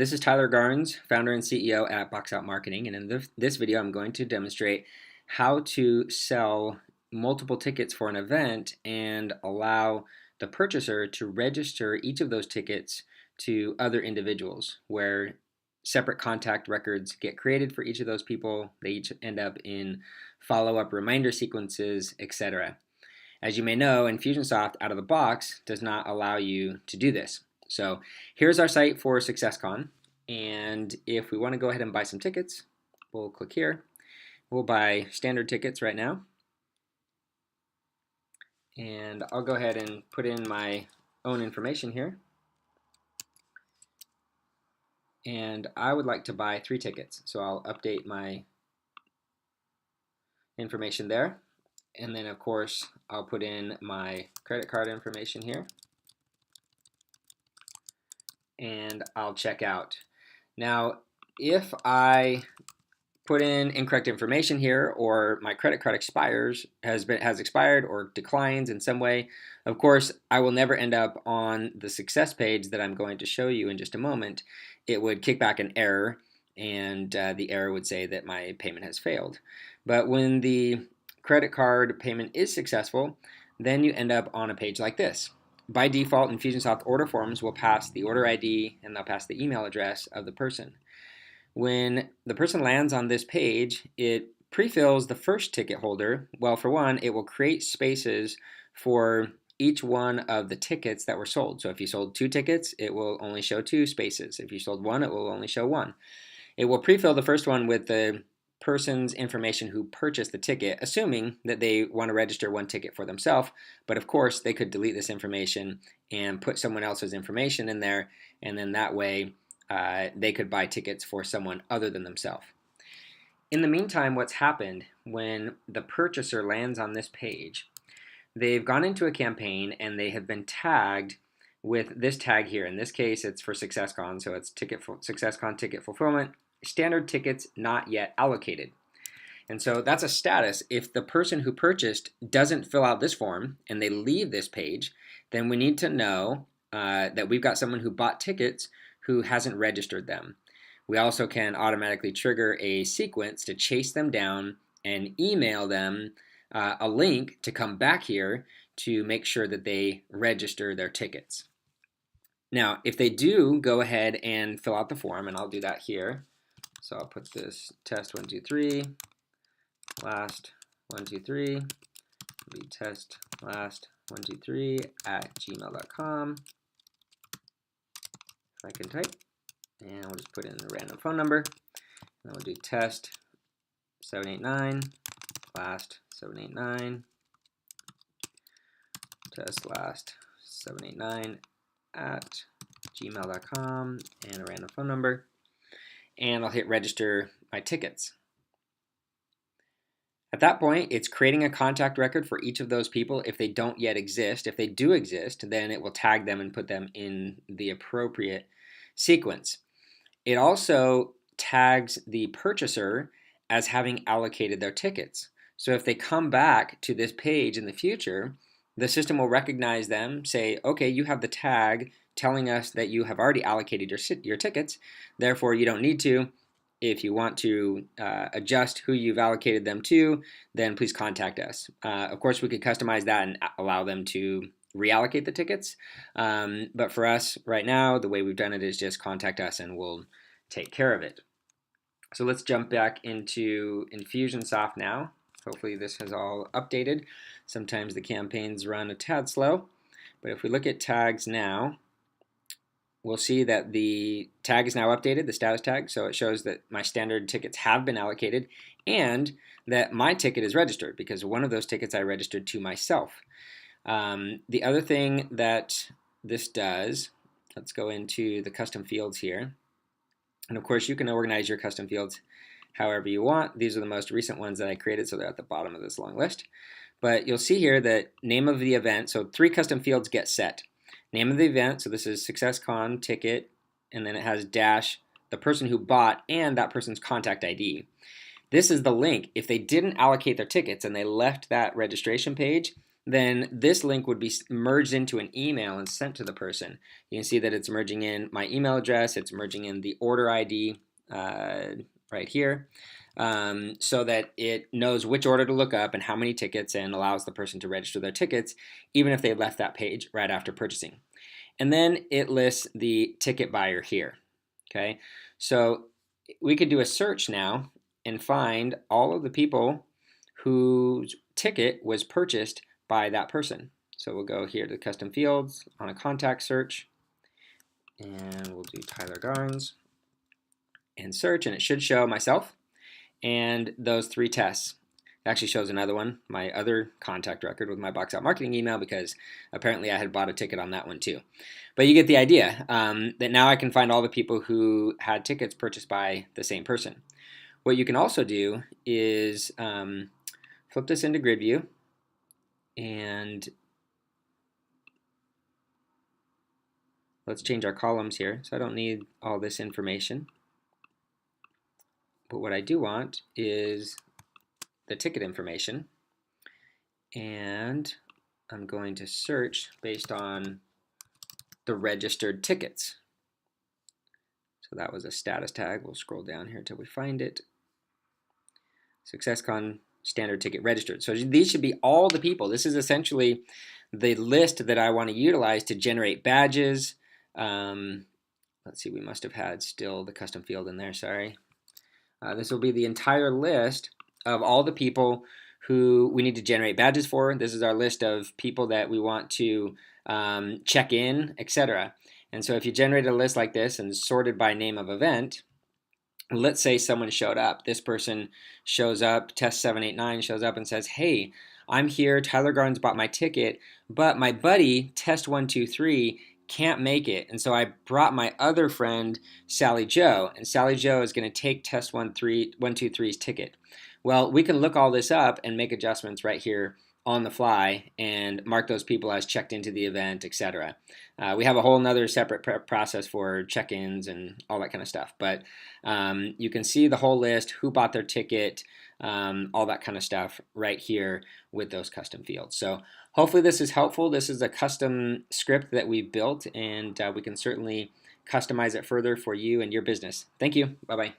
This is Tyler Garnes, founder and CEO at Box Out Marketing, and in this video I'm going to demonstrate how to sell multiple tickets for an event and allow the purchaser to register each of those tickets to other individuals, where separate contact records get created for each of those people. They each end up in follow-up reminder sequences, etc. As you may know, Infusionsoft out of the box does not allow you to do this. So here's our site for SuccessCon, and if we want to go ahead and buy some tickets, we'll click here. We'll buy standard tickets right now, and I'll go ahead and put in my own information here, and I would like to buy 3 tickets, so I'll update my information there, and then of course I'll put in my credit card information here, and I'll check out. Now, if I put in incorrect information here, or my credit card has expired or declines in some way, of course I will never end up on the success page that I'm going to show you in just a moment. It would kick back an error, and the error would say that my payment has failed. But when the credit card payment is successful, then you end up on a page like this. By default, Infusionsoft order forms will pass the order ID and they'll pass the email address of the person. When the person lands on this page, it pre-fills the first ticket holder. Well, for one, it will create spaces for each one of the tickets that were sold. So if you sold 2 tickets, it will only show 2 spaces. If you sold 1, it will only show 1. It will pre-fill the first one with the person's information who purchased the ticket, assuming that they want to register 1 ticket for themselves. But of course, they could delete this information and put someone else's information in there, and then that way they could buy tickets for someone other than themselves. In the meantime, what's happened when the purchaser lands on this page, they've gone into a campaign and they have been tagged with this tag here. In this case, it's for SuccessCon, so it's SuccessCon ticket fulfillment, standard tickets not yet allocated. And so that's a status. If the person who purchased doesn't fill out this form and they leave this page, then we need to know that we've got someone who bought tickets who hasn't registered them. We also can automatically trigger a sequence to chase them down and email them a link to come back here to make sure that they register their tickets. Now, if they do go ahead and fill out the form, and I'll do that here, so I'll put this test 1, 2, 3, last 1, 2, 3, be test last 1, 2, 3 at gmail.com. If I can type, and we'll just put in a random phone number, and we'll do test 789, last 789, test last 789 at gmail.com, and a random phone number, and I'll hit register my tickets. At that point, it's creating a contact record for each of those people if they don't yet exist. If they do exist, then it will tag them and put them in the appropriate sequence. It also tags the purchaser as having allocated their tickets. So if they come back to this page in the future, the system will recognize them, say, okay, you have the tag telling us that you have already allocated your tickets, therefore you don't need to. If you want to adjust who you've allocated them to, then please contact us. Of course, we could customize that and allow them to reallocate the tickets. But for us right now, the way we've done it is just contact us and we'll take care of it. So let's jump back into Infusionsoft now. Hopefully this has all updated. Sometimes the campaigns run a tad slow. But if we look at tags now, we'll see that the tag is now updated, the status tag, so it shows that my standard tickets have been allocated and that my ticket is registered because one of those tickets I registered to myself. The other thing that this does, let's go into the custom fields here. And of course, you can organize your custom fields however you want. These are the most recent ones that I created, so they're at the bottom of this long list. But you'll see here that name of the event, so 3 custom fields get set. Name of the event, so this is SuccessCon ticket, and then it has dash the person who bought and that person's contact ID. This is the link. If they didn't allocate their tickets and they left that registration page, then this link would be merged into an email and sent to the person. You can see that it's merging in my email address, it's merging in the order ID right here, so that it knows which order to look up and how many tickets, and allows the person to register their tickets even if they left that page right after purchasing. And then it lists the ticket buyer here. Okay, so we could do a search now and find all of the people whose ticket was purchased by that person. So we'll go here to custom fields on a contact search, and we'll do Tyler Garns and search, and it should show myself and those 3 tests. It actually shows another one, my other contact record with my Box Out Marketing email, because apparently I had bought a ticket on that one too. But you get the idea, that now I can find all the people who had tickets purchased by the same person. What you can also do is flip this into grid view, and let's change our columns here. So I don't need all this information. But what I do want is the ticket information, and I'm going to search based on the registered tickets. So that was a status tag. We'll scroll down here until we find it. SuccessCon standard ticket registered. So these should be all the people. This is essentially the list that I want to utilize to generate badges. Let's see, we must have had still the custom field in there, sorry. This will be the entire list of all the people who we need to generate badges for. This is our list of people that we want to check in, etc. And so if you generate a list like this and sorted by name of event, let's say someone showed up. This person shows up, test 789 shows up and says, hey, I'm here, Tyler Garns bought my ticket, but my buddy, test 123, can't make it. And so I brought my other friend, Sally Joe, and Sally Joe is going to take test 123's ticket. Well, we can look all this up and make adjustments right here on the fly and mark those people as checked into the event, etc. We have a whole nother separate process for check-ins and all that kind of stuff. But you can see the whole list, who bought their ticket, all that kind of stuff right here with those custom fields. So hopefully this is helpful. This is a custom script that we built, and we can certainly customize it further for you and your business. Thank you. Bye-bye.